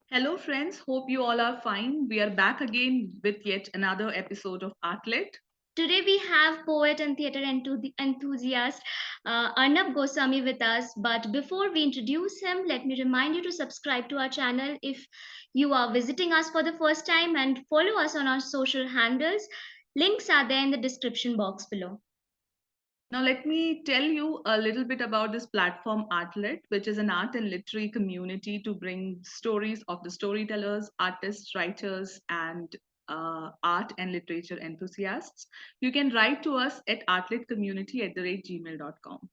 Hello, friends. Hope you all are fine. We are back again with yet another episode of Artlet. Today we have poet and theatre enthusiast Arnab Goswami with us. But before we introduce him, let me remind you to subscribe to our channel if you are visiting us for the first time and follow us on our social handles. Links are there in the description box below. Now, let me tell you a little bit about this platform Artlet, which is an art and literary community to bring stories of the storytellers, artists, writers, and art and literature enthusiasts. You can write to us at artletcommunity@gmail.com.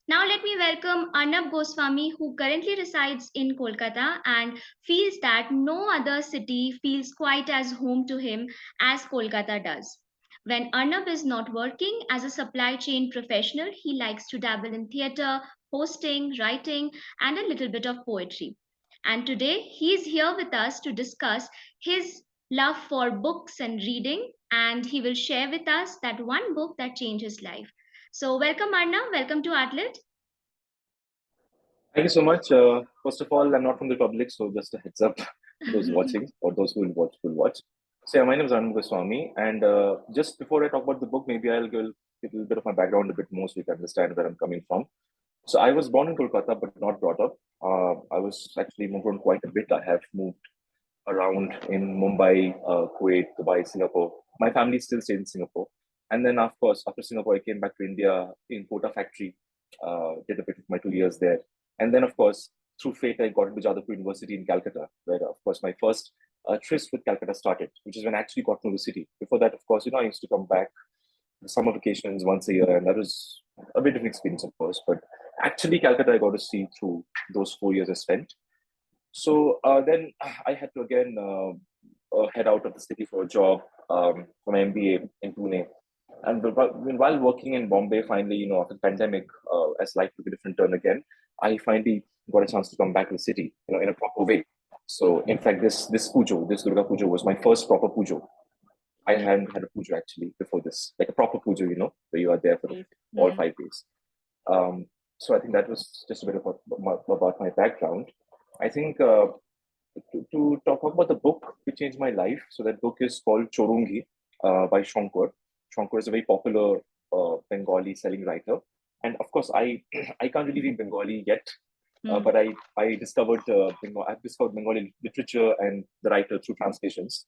Now, let me welcome Arnab Goswami, who currently resides in Kolkata and feels that no other city feels quite as home to him as Kolkata does. When Arnab is not working as a supply chain professional, he likes to dabble in theatre, hosting, writing, and a little bit of poetry. And today, he's here with us to discuss his love for books and reading, and he will share with us that one book that changed his life. So, welcome, Arna. Welcome to Atlet. Thank you so much. First of all, I'm not from the public, so just a heads up to those watching or those who will watch. So, yeah, my name is Arnab Goswami, and just before I talk about the book, maybe I'll give a little bit of my background a bit more so you can understand where I'm coming from. So, I was born in Kolkata, but not brought up. I was actually moved on quite a bit. I have moved around in Mumbai, Kuwait, Dubai, Singapore. My family still stays in Singapore. And then, of course, after Singapore, I came back to India in Kota factory, did a bit of my 2 years there. And then, of course, through fate, I got into Jadavpur University in Calcutta, where, of course, my first tryst with Calcutta started, which is when I actually got to know the city. Before that, of course, I used to come back summer vacations once a year, and that was a bit of an experience, of course. But actually, Calcutta, I got to see through those 4 years I spent. So then I had to again head out of the city for a job for my MBA in Pune. And while working in Bombay, finally, after the pandemic, as life took a different turn again, I finally got a chance to come back to the city, in a proper way. So, in fact, this pujo, this Durga pujo, was my first proper pujo. I hadn't had a pujo actually before this, like a proper pujo, where you are there for all 5 days. So I think that was just a bit about my background. I think to talk about the book which changed my life. So that book is called Chowringhee by Shankar. Shankar is a very popular Bengali selling writer, and of course, I can't really read Bengali yet, but I discovered I've discovered Bengali literature and the writer through translations,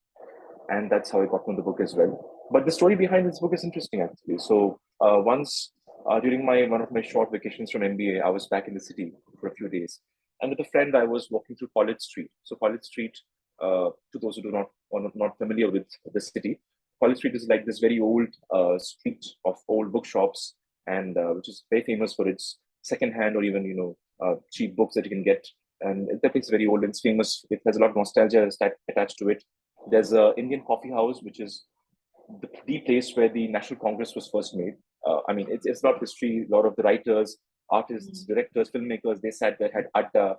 and that's how I got into the book as well. But the story behind this book is interesting actually. So once during one of my short vacations from MBA, I was back in the city for a few days, and with a friend, I was walking through College Street. So College Street, to those who do not are not familiar with the city, College Street is like this very old street of old bookshops, and which is very famous for its second-hand or even cheap books that you can get. And that is very old and it's famous. It has a lot of nostalgia attached to it. There's a Indian coffee house, which is the place where the National Congress was first made. I mean, it's a lot of history. A lot of the writers, artists, directors, filmmakers, they sat there, had adda,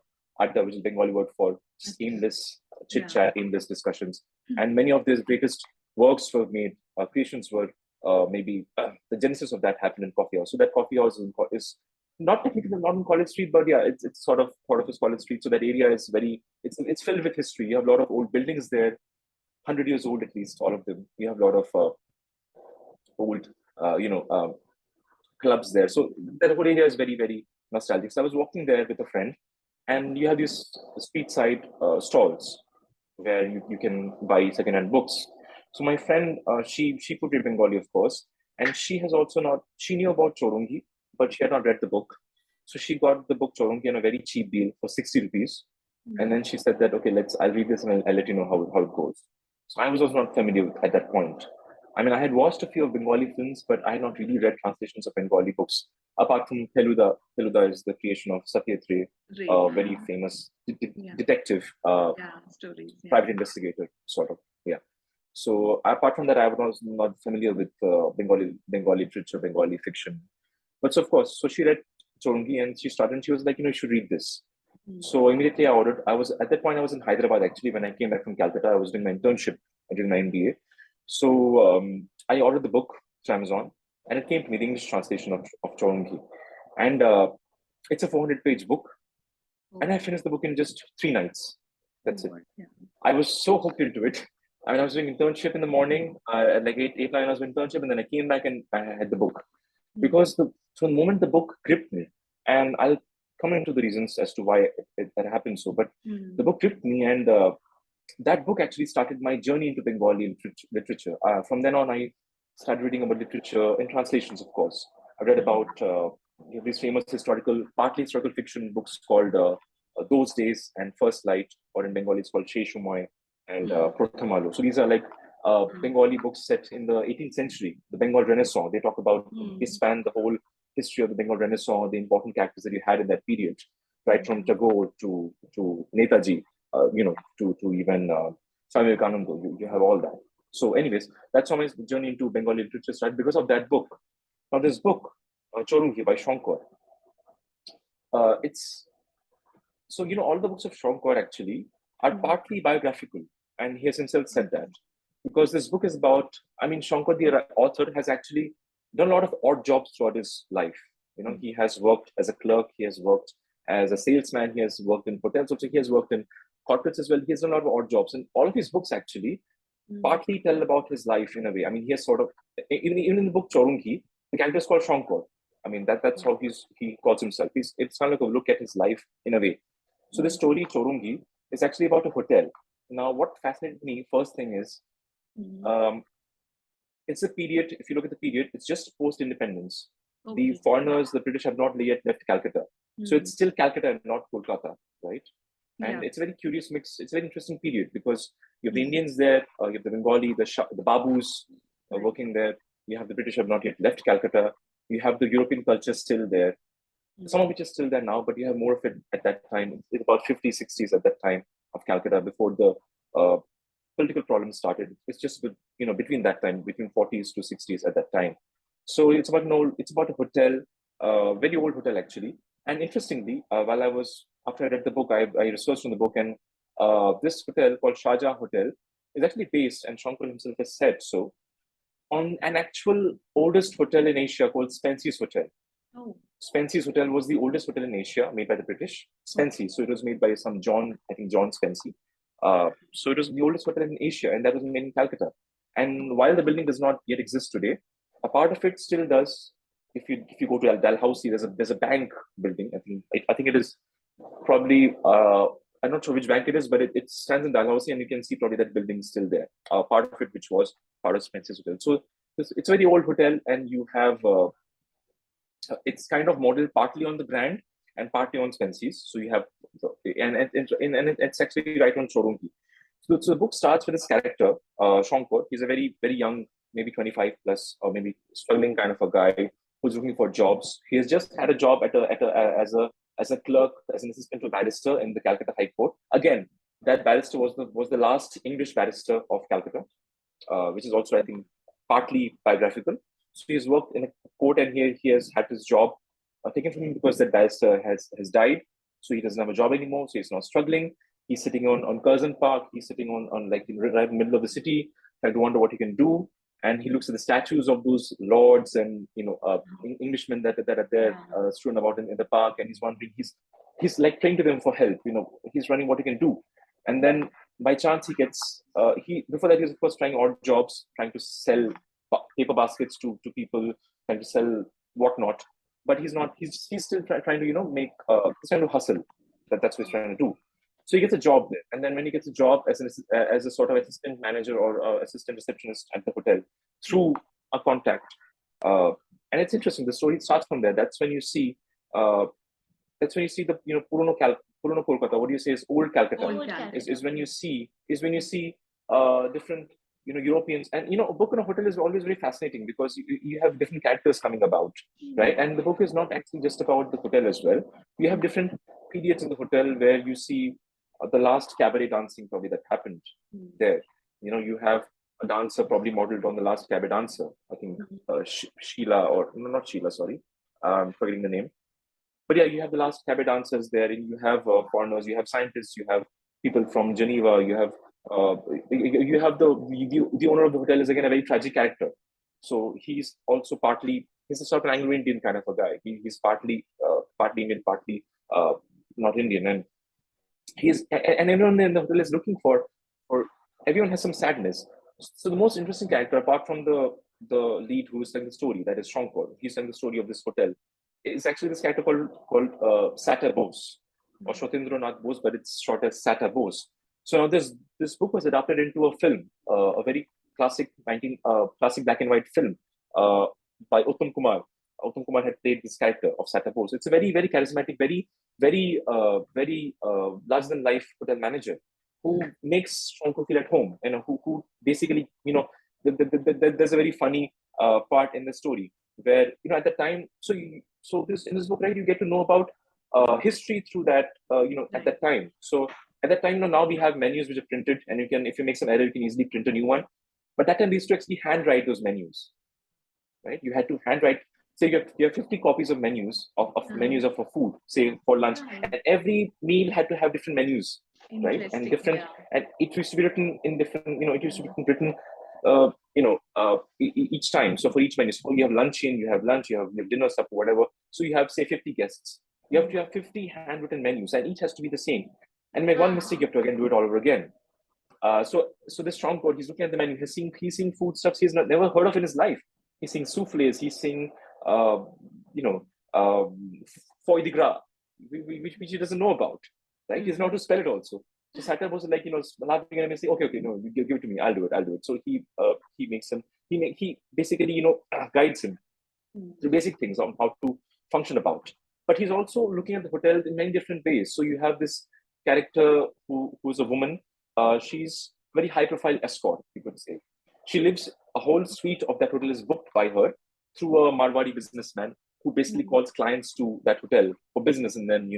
which is Bengali word for aimless chit chat, aimless discussions. And many of these greatest works were made, creations were maybe the genesis of that happened in coffee house. So that coffee house is not technically not in College Street, but yeah, it's sort of part of this College Street. So that area is it's filled with history. You have a lot of old buildings there, 100 years old at least, all of them. You have a lot of old, clubs there. So that whole area is very, very nostalgic. So I was walking there with a friend, and you have these street side stalls where you can buy secondhand books. So my friend, she could read Bengali, of course, and she knew about Chowringhee, but she had not read the book. So she got the book Chowringhee on a very cheap deal for 60 rupees. And then she said that, okay, I'll read this and I'll let you know how it goes. So I was also not familiar at that point. I mean, I had watched a few of Bengali films, but I had not really read translations of Bengali books. Apart from Teluda, Teluda is the creation of Satyajit, a very famous detective, stories, private investigator, sort of. Yeah. So apart from that, I was not familiar with Bengali literature, Bengali fiction. But so of course, so she read Chowringhee and she started and she was like, you should read this. So immediately I ordered. At that point, I was in Hyderabad actually. When I came back from Calcutta, I was doing my internship during my MBA. So I ordered the book to Amazon, and it came to me, the English translation of Chowringhee. And it's a 400-page book, and I finished the book in just 3 nights. That's it. Yeah. I was so hooked into it. I mean, I was doing internship in the morning, at like 9 hours of internship, and then I came back and I had the book. Because from the moment the book gripped me, and I'll come into the reasons as to why that happened so, but the book gripped me, and that book actually started my journey into Bengali literature. From then on, I started reading about literature in translations, of course. I read about these famous partly historical fiction books called Those Days and First Light, or in Bengali it's called Shei Shumoy and Prothomalo. So these are like Bengali books set in the 18th century, the Bengal Renaissance. They talk about, they span the whole history of the Bengal Renaissance, the important characters that you had in that period, right from Tagore to Netaji, to even Swami Vivekananda. You have all that. So, anyways, that's how my journey into Bengali literature started because of that book. Now, this book, Chowringhee by Shankar, it's so all the books of Shankar actually are partly biographical, and he has himself said that because this book is about. I mean, Shankar, the author, has actually done a lot of odd jobs throughout his life. He has worked as a clerk, he has worked as a salesman, he has worked in hotels, also he has worked in corporates as well. He has done a lot of odd jobs, and all of his books actually partly tell about his life in a way. I mean, he has sort of even in the book Chowringhee, the character is called Shankar. I mean, that's how he calls himself. It's kind of like a look at his life in a way. So the story Chowringhee is actually about a hotel. Now, what fascinated me first thing is, it's a period. If you look at the period, it's just post-independence. The foreigners, the British, have not yet left Calcutta, so it's still Calcutta and not Kolkata, right? And it's a very curious mix. It's a very interesting period because you have the Indians there, you have the Bengali, the Babus working there. You have the British have not yet left Calcutta. You have the European culture still there, some of which is still there now, but you have more of it at that time. It's about 50s, 60s at that time of Calcutta before the political problems started. It's just between that time, between 40s to 60s at that time. So it's about a hotel, very old hotel actually. And interestingly, after I read the book, I researched on the book, and this hotel called Shahjahan Hotel is actually based, and Shankar himself has said so, on an actual oldest hotel in Asia called Spence's Hotel. Spence's Hotel was the oldest hotel in Asia made by the British. Spence's, so it was made by some John Spency. So it was the oldest hotel in Asia, and that was made in Calcutta. And while the building does not yet exist today, a part of it still does. If you go to Dalhousie, there's a bank building. I think it is probably I'm not sure which bank it is, but it stands in Dalhousie, and you can see probably that building still there. Part of it, which was part of Spence's Hotel. So it's a very old hotel, and you have it's kind of modeled partly on the Grand and partly on Spence's. So you have and it's actually right on Chowringhee. So the book starts with this character, Shankar. He's a very, very young, maybe 25 plus, or maybe struggling kind of a guy who's looking for jobs. He has just had a job as a clerk, as an assistant to a barrister in the Calcutta High Court. Again, that barrister was the last English barrister of Calcutta, which is also, I think, partly biographical. So he's worked in a court, and he has had his job taken from him because that barrister has died. So he doesn't have a job anymore. So he's now struggling. He's sitting on Curzon Park. He's sitting on like right in the middle of the city, trying to wonder what he can do. And he looks at the statues of those lords and Englishmen that are there strewn about in the park, and he's wondering. He's like praying to them for help. He's running what he can do, and then by chance he gets before that he was of course trying odd jobs, trying to sell paper baskets to people, trying to sell whatnot. But he's not. He's still trying to make. He's trying to hustle. That's what he's trying to do. So he gets a job there, and then when he gets a job as a sort of assistant manager or assistant receptionist at the hotel through a contact, and it's interesting. The story starts from there. That's when you see the Purono Kolkata. What do you say is old Calcutta? Is when you see different Europeans, and a book in a hotel is always very fascinating because you have different characters coming about, right? And the book is not actually just about the hotel as well. You have different periods in the hotel where you see the last cabaret dancing probably that happened there. You have a dancer probably modeled on the last cabaret dancer. I think Sheila, or no, not Sheila, sorry, I'm forgetting the name. But yeah, you have the last cabaret dancers there, and you have foreigners, you have scientists, you have people from Geneva, you have the owner of the hotel is again a very tragic character. So he's also he's a sort of Anglo-Indian kind of a guy. He's partly Indian, partly not Indian, and and everyone in the hotel is looking for everyone has some sadness. So the most interesting character, apart from the lead who is telling the story, that is Shankar, he's telling the story of this hotel, is actually this character called Sata Bose or Shotendranath Bose, but it's short as Sata Bose. So now this book was adapted into a film, a very classic classic black and white film uh, by Uttam Kumar. Uttam Kumar had played this character of Sata Bose. It's a very charismatic, very larger than life hotel manager who makes Shankar feel at home, who basically, there's a very funny part in the story where, at the time, so this in this book, right, you get to know about history through that, at that time. So at that time, now we have menus which are printed, and if you make some error, you can easily print a new one. But that time, we used to actually handwrite those menus, right? You had to handwrite. Say you have 50 copies of menus menus of a food, say for lunch, and every meal had to have different menus, right? And different, and it used to be written in different, it used to be written, each time. So for each menu, so you have lunch, you have dinner, supper, whatever. So you have, say, 50 guests. You have to have 50 handwritten menus, and each has to be the same. And make one mistake, you have to again do it all over again. So this strong code, he's looking at the menu, he's seeing foodstuffs he's never heard of in his life. He's seeing souffles, he's seeing foie de gras, which he doesn't know about, right? He's not to spell it also. So Sata was like, laughing at him and say, okay, no, you give it to me, I'll do it. So he makes him, he basically, guides him through basic things on how to function about. But he's also looking at the hotel in many different ways. So you have this character who's a woman. She's very high profile escort, you could say. She lives, a whole suite of that hotel is booked by her through a Marwadi businessman who basically calls clients to that hotel for business, and then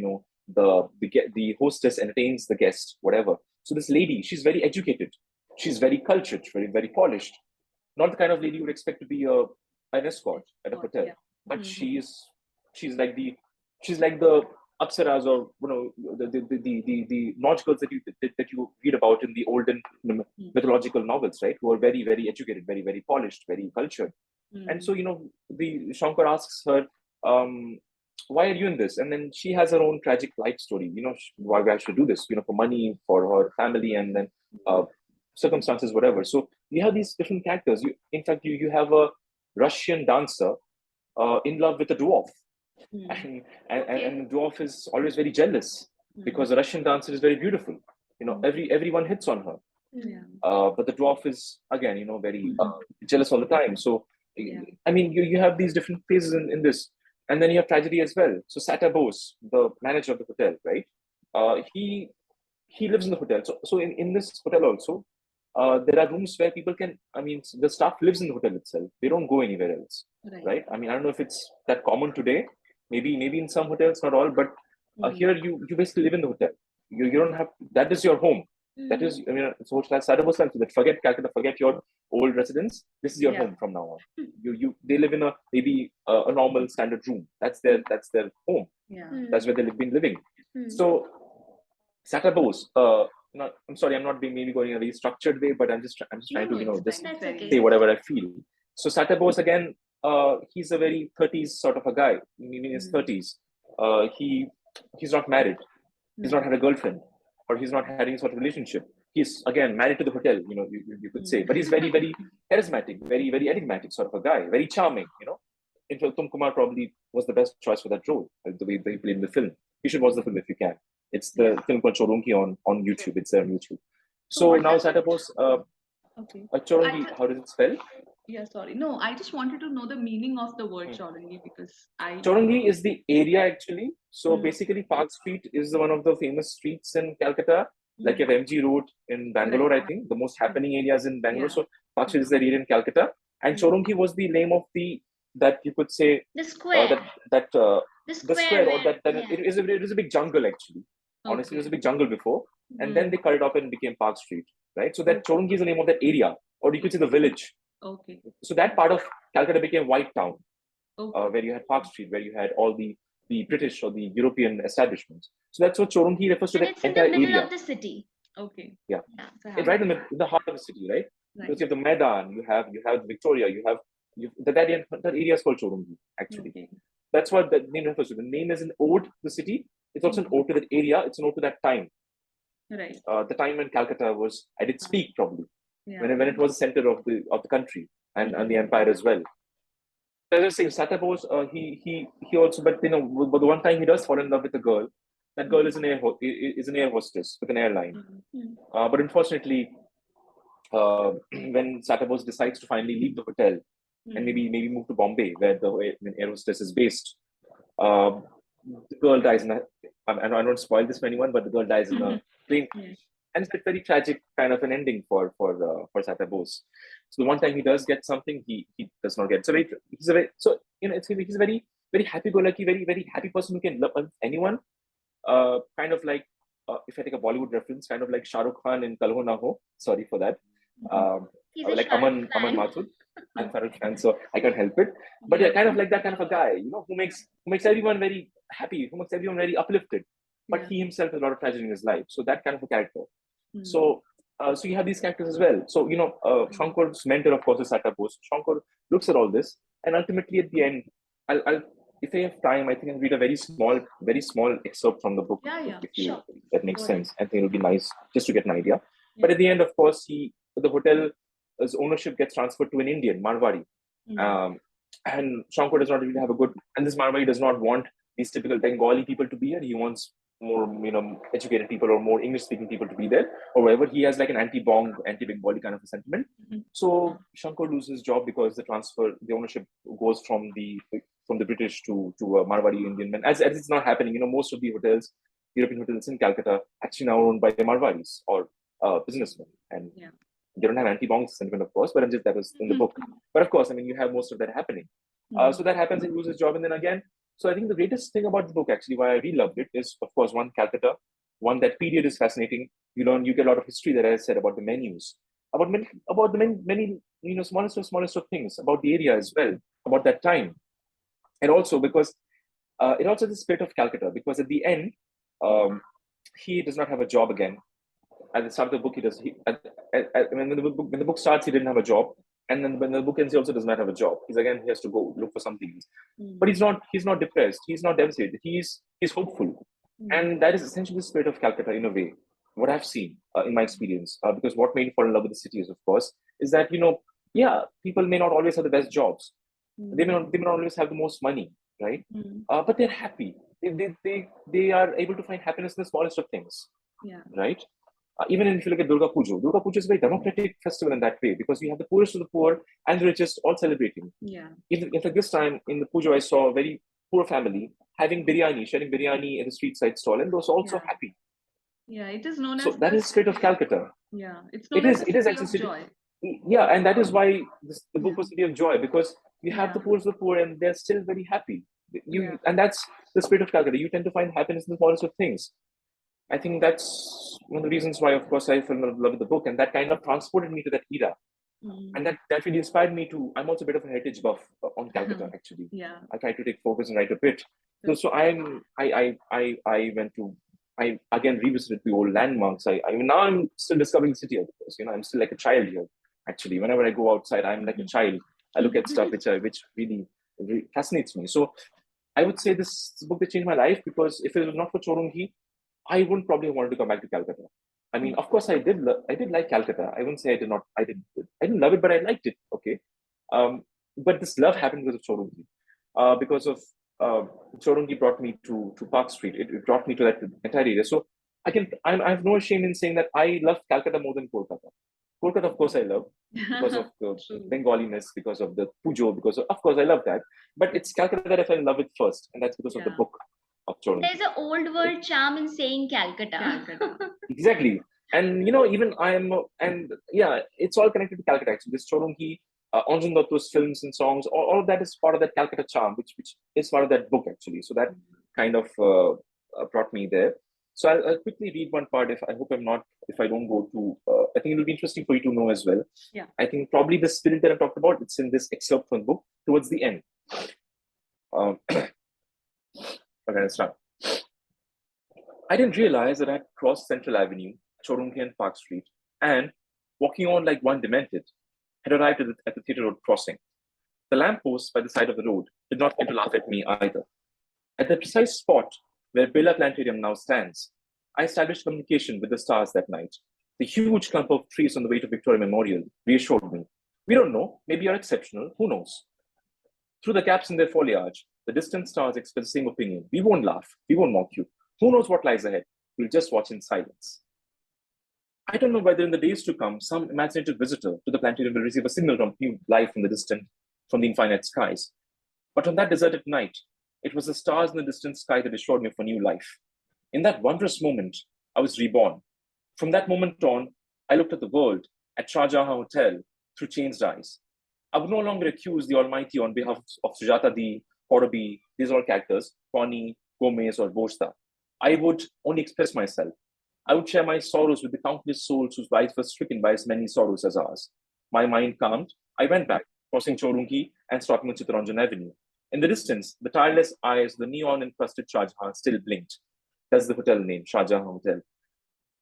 the hostess entertains the guest, whatever. So this lady, she's very educated, she's very cultured, very polished, not the kind of lady you would expect to be an escort at a hotel, but she's like the Apsaras, or the Nautch girls that you read about in the olden mythological novels, right? Who are very educated, very polished, very cultured. And so the Shankar asks her, why are you in this? And then she has her own tragic life story. Why I should do this? For money, for her family, and then circumstances, whatever. So you have these different characters. In fact, you have a Russian dancer in love with a dwarf. And the dwarf is always very jealous because the Russian dancer is very beautiful. Everyone hits on her. But the dwarf is, again, very jealous all the time. So, I mean, you have these different phases in this. And then you have tragedy as well. So Sata Bose, the manager of the hotel, right? He lives in the hotel. So in this hotel also, there are rooms where people can, the staff lives in the hotel itself. They don't go anywhere else, right? I don't know if it's that common today. Maybe in some hotels, not all, but here you basically live in the hotel. You don't have, that is your home. That is, so Sata Bose said that forget Calcutta, forget your old residence. This is your home from now on. They live in maybe a normal standard room. That's their home. That's where they've been living. So Sata Bose, I'm sorry, I'm not maybe going in a very structured way, but I'm just trying to just say whatever I feel. So Sata Bose, again, he's a very 30s sort of a guy. In his 30s, he's not married. He's not had a girlfriend, or he's not had any sort of relationship. He's, again, married to the hotel, you could say. But he's very charismatic, very enigmatic sort of a guy, very charming, In fact, Uttam Kumar probably was the best choice for that role, the way they played in the film. You should watch the film if you can. It's the film called Chowringhee on YouTube. It's there on YouTube. So now Sata Bose, Chowringhee, how does it spell? Yeah, sorry. No, I just wanted to know the meaning of the word Chowringhee, because Chowringhee is the area, actually. So basically, Park Street is one of the famous streets in Calcutta. Like you have MG Road in Bangalore, I think, the most happening areas in Bangalore. So Park Street is the area in Calcutta. And Chowringhee was the name of that you could say, the square. The square, or it is a big jungle, actually. Honestly, it was a big jungle before. And then they cut it off and became Park Street, right? So that Chowringhee is the name of that area, or you could say the village. Okay. So that part of Calcutta became White Town, where you had Park Street, where you had all the British or the European establishments. So that's what Chowringhee refers to, the entire area. It's in the middle of the city. Okay. Yeah. It's right in the heart of the city, right? Because you have the Maidan, you have Victoria, that area is called Chowringhee, actually. Okay. That's what the name refers to. The name is an ode to the city. It's also an ode to that area. It's an ode to that time. Right. The time when Calcutta was at its peak, probably Yeah. when it was the center of the country and the empire as well. As I was saying, Sata Bose, he also, but but the one time he does fall in love with a girl. That girl is an air hostess with an airline. But unfortunately, when Sata Bose decides to finally leave the hotel and maybe move to Bombay, where the air hostess is based, uh, the girl dies in a. I don't spoil this for anyone, but the girl dies in a plane crash, and it's a very tragic kind of an ending for Sata Bose. So the one time he does get something, he does not get. So he's a very he's a very happy-go-lucky, very happy person who can love anyone. Kind of like if I take a Bollywood reference, kind of like Shah Rukh Khan in Kal Ho Na Ho. Sorry for that. He's a Like Shah Rukh Aman fan. Mathur. I'm Farooq fan, so I can't help it. But yeah, kind of like that kind of a guy, who makes everyone very happy, who makes everyone very uplifted. But he himself has a lot of tragedy in his life, so that kind of a character. So, so you have these characters as well. So Shankar's mentor, of course, is Sata Bose. Shankar looks at all this, and ultimately at the end, I'll if I have time, I think I'll read a very small excerpt from the book. If that makes sense. I think it'll be nice just to get an idea. But at the end, of course, the hotel's ownership gets transferred to an Indian, Marwari. And Shankar does not really have a good, and this Marwari does not want these typical Bengali people to be here. He wants more, educated people or more English-speaking people to be there, or wherever. He has like an anti-Bong, anti-Bengali kind of a sentiment. So Shankar loses his job because the ownership goes from the British to Marwari Indian men. As it's not happening, most of the hotels, European hotels in Calcutta, actually now owned by Marwaris or businessmen, and they don't have anti-Bong sentiment, of course, but that was in the book. But of course, you have most of that happening. So that happens, he loses his job, and then again. So I think the greatest thing about the book, actually, why I really loved it, is of course one, Calcutta. One, that period is fascinating. You get a lot of history that I said about the menus, about the many smallest of things, about the area as well, about that time, and also because it also has the spirit of Calcutta, because at the end, he does not have a job again. At the start of the book, he does. When the book starts, he didn't have a job, and then when the book ends, he also does not have a job. He has to go look for something. But he's not depressed. He's not devastated. He's hopeful, and that is essentially the spirit of Calcutta in a way. What I've seen in my experience, because what made me fall in love with the city is, of course, is that people may not always have the best jobs. They may not always have the most money, right? But they're happy. They are able to find happiness in the smallest of things, right? Even if you look at Durga Puja is a very democratic festival in that way, because you have the poorest of the poor and the richest all celebrating. In fact, this time in the Puja, I saw a very poor family sharing biryani at the street side stall, and those also happy. Yeah, it is known as. So that is the spirit of Calcutta. Yeah, it's known as the city of joy. Yeah, and that is why the book was City of Joy, because you have the poorest of the poor, and they're still very happy. And that's the spirit of Calcutta. You tend to find happiness in the smallest of things. I think that's one of the reasons why, of course, I fell in love with the book, and that kind of transported me to that era. And that really inspired me to. I'm also a bit of a heritage buff on Calcutta, actually. I try to take focus and write a bit. So I went to. I again revisited the old landmarks. Now I'm still discovering the city, of course. I'm still like a child here. Actually, whenever I go outside, I'm like a child. I look at stuff which really fascinates me. So I would say this book that changed my life, because if it was not for Chowringhee, I wouldn't probably have wanted to come back to Calcutta. Of course, I did like Calcutta. I wouldn't say I did not. I didn't love it, but I liked it. Okay, but this love happened because of Chowringhee, because of Chowringhee brought me to Park Street. It brought me to that entire area. So I have no shame in saying that I love Calcutta more than Kolkata. Kolkata, of course, I love because of the Bengaliness, because of the Pujo, of course, I love that. But it's Calcutta that I fell in love with first, and that's because of the book of Chowringhee. There's an old world charm in saying Calcutta. Exactly. And even it's all connected to Calcutta, actually. This Chowringhee, Anjan Datto's films and songs, all of that is part of that Calcutta charm, which is part of that book, actually. So that kind of brought me there. So I'll quickly read one part. If I don't go to, I think it'll be interesting for you to know as well. Yeah. I think probably the spirit that I talked about, it's in this excerpt from the book towards the end. Okay, let's start. I didn't realize that I had crossed Central Avenue, Chowringhee and Park Street, and, walking on like one demented, had arrived at the Theatre Road crossing. The lamppost by the side of the road did not seem to laugh at me either. At the precise spot where Birla Planetarium now stands, I established communication with the stars that night. The huge clump of trees on the way to Victoria Memorial reassured me. We don't know, maybe you're exceptional, who knows? Through the gaps in their foliage, the distant stars express the same opinion. We won't laugh, we won't mock you. Who knows what lies ahead? We'll just watch in silence. I don't know whether in the days to come, some imaginative visitor to the planetarium will receive a signal from new life from the distant, from the infinite skies. But on that deserted night, it was the stars in the distant sky that assured me of a new life. In that wondrous moment, I was reborn. From that moment on, I looked at the world, at Shahjahan Hotel, through changed eyes. I would no longer accuse the Almighty on behalf of Sujata Di, Karabi, these are all characters, Pani, Gomez, or Boshta. I would only express myself. I would share my sorrows with the countless souls whose lives were stricken by as many sorrows as ours. My mind calmed, I went back, crossing Chowringhee and stopping on Chittaranjan Avenue. In the distance, the tireless eyes of the neon-encrusted Shahjahan still blinked. That's the hotel name, Shahjahan Hotel.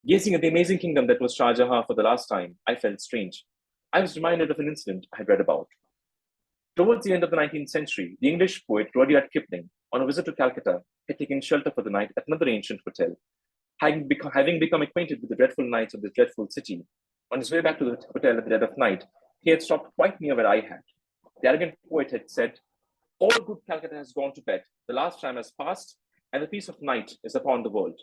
Gazing at the amazing kingdom that was Shahjahan for the last time, I felt strange. I was reminded of an incident I had read about. Towards the end of the 19th century, the English poet Rudyard Kipling, on a visit to Calcutta, had taken shelter for the night at another ancient hotel. Having become acquainted with the dreadful nights of this dreadful city, on his way back to the hotel at the dead of night, he had stopped quite near where I had. The arrogant poet had said, all good Calcutta has gone to bed, the last time has passed, and the peace of night is upon the world.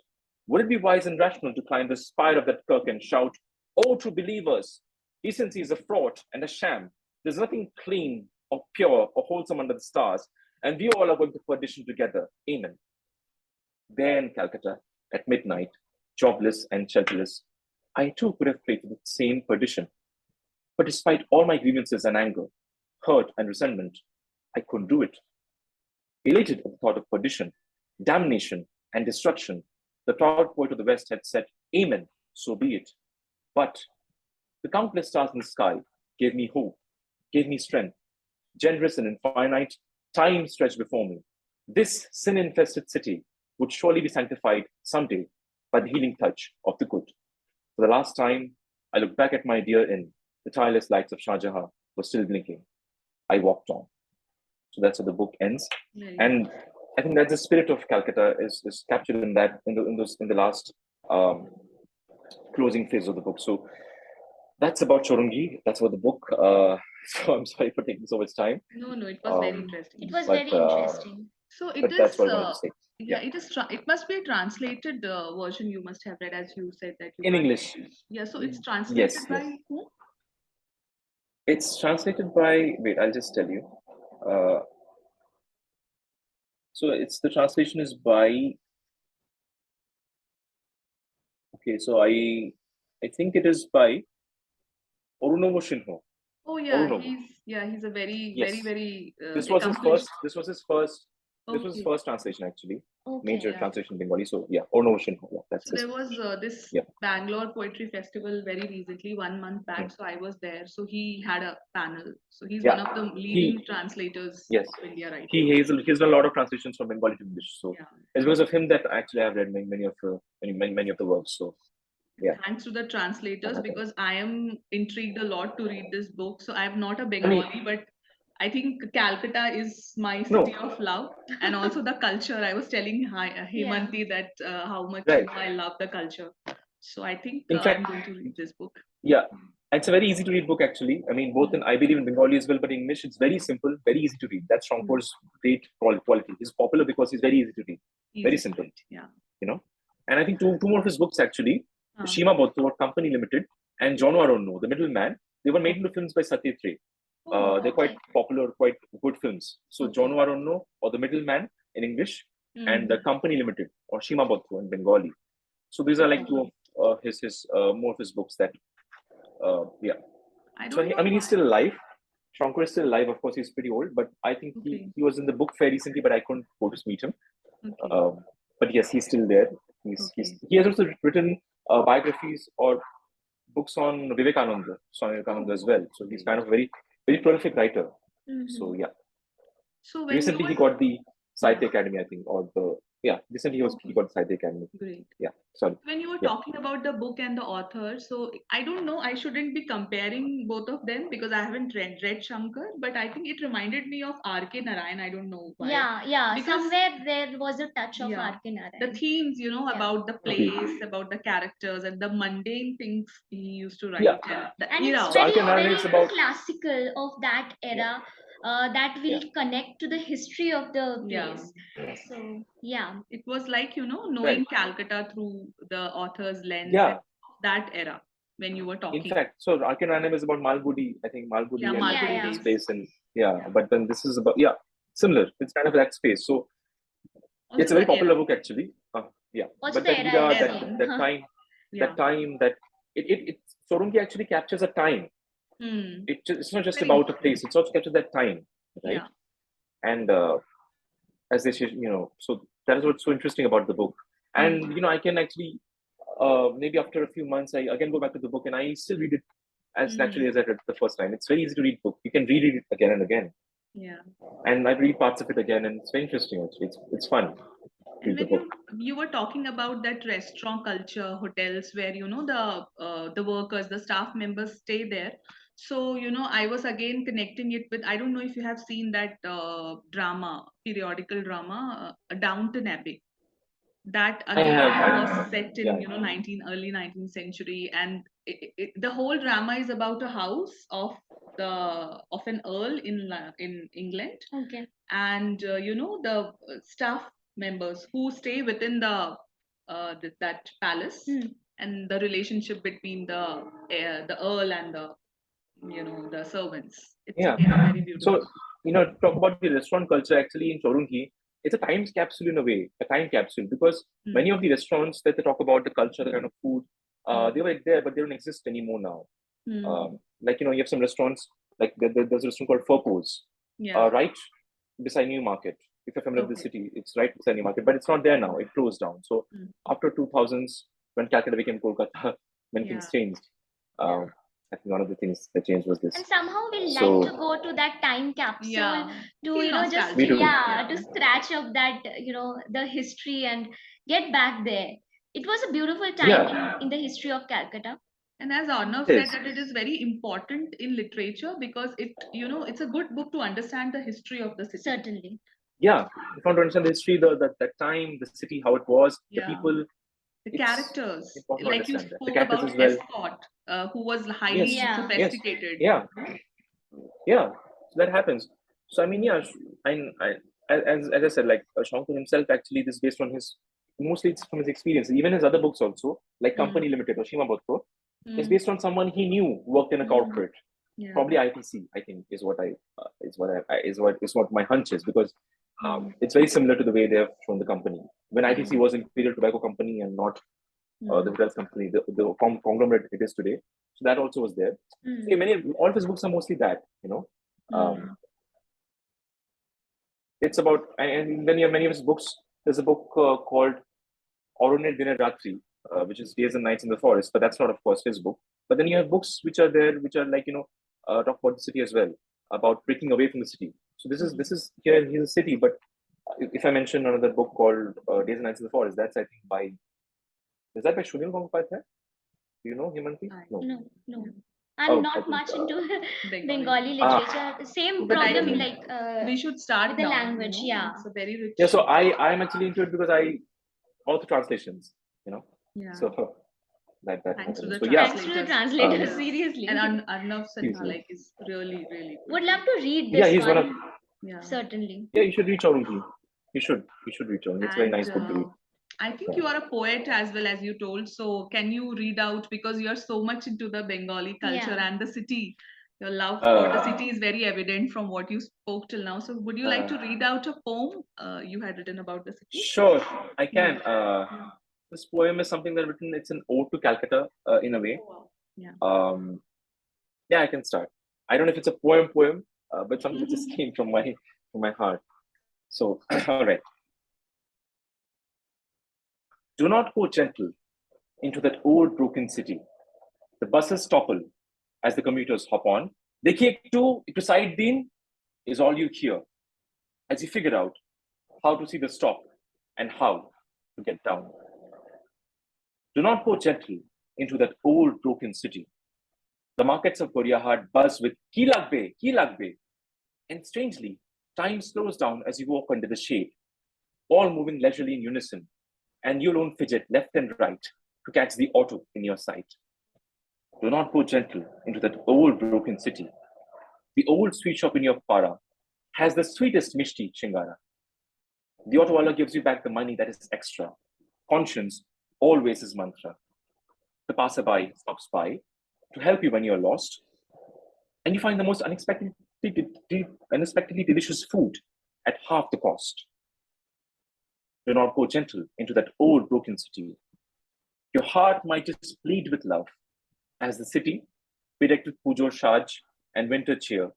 Would it be wise and rational to climb the spire of that kirk and shout, "O true believers, decency is a fraud and a sham. There's nothing clean or pure or wholesome under the stars, and we all are going to perdition together. Amen." There in Calcutta, at midnight, jobless and shelterless, I too could have prayed for the same perdition. But despite all my grievances and anger, hurt and resentment, I couldn't do it. Elated at the thought of perdition, damnation, and destruction, the proud poet of the West had said, "Amen, so be it." But the countless stars in the sky gave me hope, gave me strength. Generous and infinite, time stretched before me. This sin-infested city would surely be sanctified someday by the healing touch of the good. For the last time, I looked back at my dear inn. The tireless lights of Shahjahan were still blinking. I walked on. So that's how the book ends. And I think that the spirit of Calcutta is captured in that in the last closing phase of the book. So that's about Chowringhee. That's about the book. So I'm sorry for taking so much time. No, it was very interesting. It was very interesting. So but that's what I wanted to say. Yeah, it is. It must be a translated version. You must have read, as you said that you in might- English. Yeah, so it's translated by who? It's translated by. Wait, I'll just tell you. So it's the translation is by. Okay, so I think it is by Arunava Sinha. Oh yeah, Arunava. he's a very Yes. very. This was his first. accomplished- This was his first. This was his Okay. first translation actually. Major yeah. translation in Bengali. So yeah, Arunava Sinha. Yeah, that's So his. there was this Yeah. Bangalore Poetry Festival very recently, 1 month back. So I was there. So he had a panel. So he's one of the leading translators Yes. of India right He's done a lot of translations from Bengali to English. So Yeah. it's because of him that actually I've read many of the works. So yeah. Thanks to the translators, Okay. because I am intrigued a lot to read this book. So I'm not a Bengali, but I think Calcutta is my city of love, and also the culture. I was telling Hemanti that how much Right. I love the culture. So I think In fact- I'm going to read this book. Yeah. It's a very easy to read book actually. I mean, both in I believe in Bengali as well, but in English it's very simple, very easy to read. That's Shankar's great quality. He's popular because he's very easy to read, very Easy to simple. read, Yeah. You know. And I think two more of his books actually, Shima Botto Company Limited and John Aronno, The Middleman, they were made into films by Satyajit Ray. They're quite popular, quite good films. So John Aronno or The Middleman in English, and The Company Limited or Shima Botto in Bengali. So these are like two of his more of his books that yeah. I So don't know I mean, he's why. still alive. Shankar is still alive. Of course, he's pretty old, but I think he was in the book fair recently, but I couldn't go to meet him. Okay. But yes, he's still there. He has also written biographies or books on Vivekananda, Swami Vivekananda as well. So he's kind of very prolific writer. So yeah. So when Recently, you he got the Sahitya Academy, I think, or the recently he got Sahitya Academy. Great. Yeah, sorry. When you were Yeah. talking about the book and the author, so I don't know, I shouldn't be comparing both of them because I haven't read Shankar, but I think it reminded me of R.K. Narayan. I don't know why. Yeah. Because somewhere there was a touch of yeah, R.K. Narayan. the themes, Yeah. about the Okay. place, about the characters, and the mundane things he used to write. Yeah. And the And era. it's of very, R.K. Narayan very is about classical of that era, that will connect to the history of the Yeah. place. So yeah, It was like, knowing Calcutta through the author's lens Yeah. and that era when you were talking. In fact, so R.K. Narayan is about Malgudi, I think Malgudi Yeah, and Malgudi this days. place, and but then this is about similar. It's kind of that space. So Also it's a very the popular era. book actually. also But the that era era, is same. that time, Yeah. that time, that it Chowringhee actually captures a time. Hmm. It's not just Very about a place. It's also captures that time, right? Yeah. And as they say, so that is what's so interesting about the book. And I can actually maybe after a few months I again go back to the book and I still read it as naturally as I read it the first time. It's very easy to read book. You can reread it again and again. Yeah. And I read parts of it again, and it's very interesting. Actually, it's fun. And Read the when book. you were talking about that restaurant culture, hotels where the workers, the staff members stay there. So I was again connecting it with, I don't know if you have seen that periodical drama, Downton Abbey. That I again have. was set in early 19th century, and the whole drama is about a house of an earl in England, Okay. and the staff members who stay within that palace, and the relationship between the earl and the servants. It's again very beautiful. So talk about the restaurant culture actually in Chowringhee. It's a time capsule in a way, a time capsule, because many of the restaurants that they talk about, the culture, the kind of food, they were there, but they don't exist anymore now. Like you have some restaurants, like there's a restaurant called Furpose, right beside New Market. If you're familiar with the city, it's right beside New Market, but it's not there now. It closed down. So after 2000s, when Calcutta became Kolkata, many things changed. I think one of the things that changed was this. And somehow we like to go to that time capsule to Feel just nostalgic. Me too. to scratch up that the history and get back there. It was a beautiful time in the history of Calcutta. And as Arnav said, that it is very important in literature because it's a good book to understand the history of the city. Certainly. Yeah, if you want to understand the history, that time, the city, how it was, the people, the characters, important to like you understand that. The spoke characters about as well. Escort, who was highly sophisticated. Yeah. So that happens. So I mean, as I said, like Shankar himself, actually, this is based on mostly it's from his experience. Even his other books also, like Company Limited or Shima Botko, is based on someone he knew worked in a corporate. Probably ITC, I think, is what my hunch is, because it's very similar to the way they have shown the company. When ITC was Imperial Tobacco Company and not the hotels company, the conglomerate it is today. So that also was there. So all of his books are mostly that, it's about, and then you have many of his books. There's a book called Orune Dine Ratri, which is Days and Nights in the Forest, but that's not, of course, his book. But then you have books which are there, which are like, talk about the city as well, about breaking away from the city. So this is here, he's a city, but if I mention another book called Days and Nights in the Forest, that's, I think, is that by Shunil Gangpadhyay? Do you know Himanti? No. I'm not much into Bengali literature. Same problem, like we should start with the language. It's a very rich. Yeah, so I'm actually into it because all the translations, So that thanks to the thanks to the translator, seriously. And Arnav Sinha is really, really good. Would love to read this. Yeah, he's one of. Certainly. Yeah, you should read Chowringhee. You should read Chowringhee. It's a very nice book to read. I think you are a poet as well, as you told. So can you read out, because you are so much into the Bengali culture and the city? Your love for the city is very evident from what you spoke till now. So would you like to read out a poem you had written about the city? Sure, I can. This poem is something that written. It's an ode to Calcutta in a way. Yeah, I can start. I don't know if it's a poem, but something that just came from my heart. So, all right. Do not go gentle into that old broken city. The buses topple as the commuters hop on. Dekhiye to side din is all you hear as you figure out how to see the stop. and how to get down. Do not go gentle into that old broken city. The markets of Koreahat buzz with Kilagbe, and strangely, time slows down as you walk under the shade, all moving leisurely in unison, and you alone fidget left and right to catch the auto in your sight. Do not go gentle into that old broken city. The old sweet shop in your para has the sweetest mishti chingara. The autowala gives you back the money that is extra. Conscience always is mantra. The passerby stops by to help you when you're lost, and you find the most unexpectedly delicious food at half the cost. Do not go gentle into that old broken city. Your heart might just bleed with love as the city, bedecked with Pujo Shaj and winter cheer,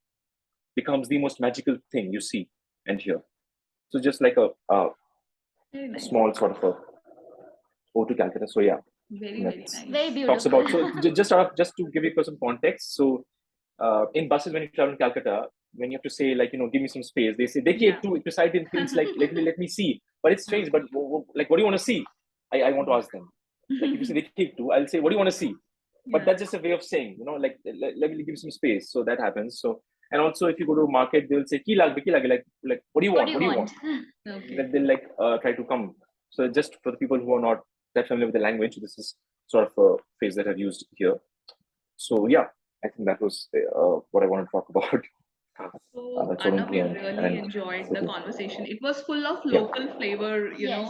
becomes the most magical thing you see and hear. So just like a Very small nice. sort of a ode to Calcutta. So yeah, Very that's nice. Very beautiful. talks about. So just to give you some context. So in buses when you travel in Calcutta, when you have to say like give me some space, they say Yeah. to recite in things like let me see. But it's strange. But like what do you want to see? I want to ask them. Like if you say they to, I'll say what do you want to see? But Yeah. that's just a way of saying, like let me give you some space. So that happens. So and also if you go to a market, they'll say ki lag, like what do you want? What do you want? Okay. Then they'll like try to come. So just for the people who are not that familiar with the language, this is sort of a phrase that I've used here. So yeah, I think that was what I wanted to talk about. So, Anna, we Chowringhee really and enjoyed the city. conversation. It was full of Yeah. local flavor, Yes.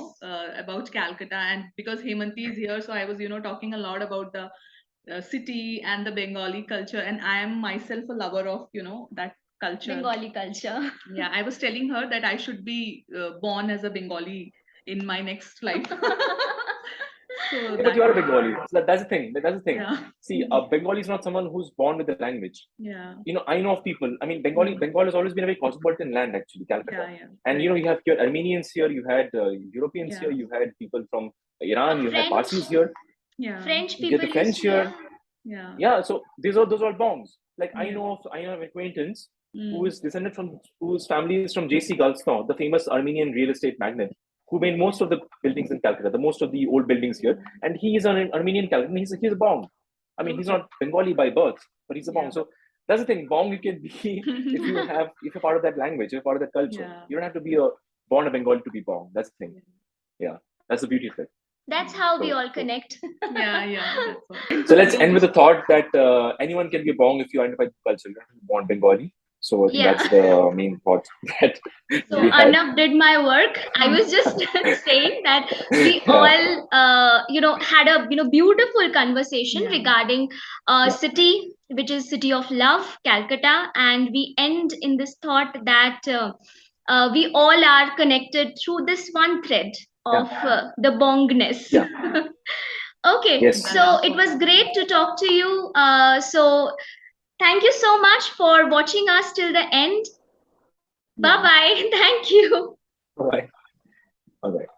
about Calcutta. And because Hemanti is here, so I was, talking a lot about the city and the Bengali culture. And I am myself a lover of, that culture. Bengali culture. Yeah, I was telling her that I should be born as a Bengali in my next life. So Yeah, that but you are a was, Bengali. So that's the thing. That's the thing. yeah, See, a Bengali is not someone who's born with the language. yeah, I know of people. I mean, Bengal has always been a very cosmopolitan land, actually, Calcutta. yeah, yeah. And Right. you have your Armenians here, you had Europeans Yeah. here, you had people from Iran, you had French. Parsis here, Yeah, French you get people the French used to, here. yeah. Yeah, so those are bongs. Like I Yeah. know an acquaintance who Mm. is descended from whose family is from J.C. Galston, the famous Armenian real estate magnate, who made most of the buildings in Calcutta, the most of the old buildings here, and he is an Armenian Calcutta. He's a bong. I mean, he's Okay. not Bengali by birth, but he's a bong. Yeah. So that's the thing. Bong you can be if you're part of that language, if you're part of that culture. Yeah. You don't have to be born a Bengali to be bong. That's the thing. Yeah, that's the beauty of it. That's how we So- all connect. Yeah, that's all. So let's end with the thought that anyone can be bong if you identify with culture. You don't have to be born Bengali. So I think Yeah. that's the main thought that So we had. Arnab did my work. I was just saying that we all, had a beautiful conversation Yeah. regarding Yeah. city, which is city of love, Calcutta, and we end in this thought that we all are connected through this one thread of the bongness. Yeah. Okay, Yes. so it was great to talk to you. So thank you so much for watching us till the end. Yeah. Bye bye. Thank you. All right. All right.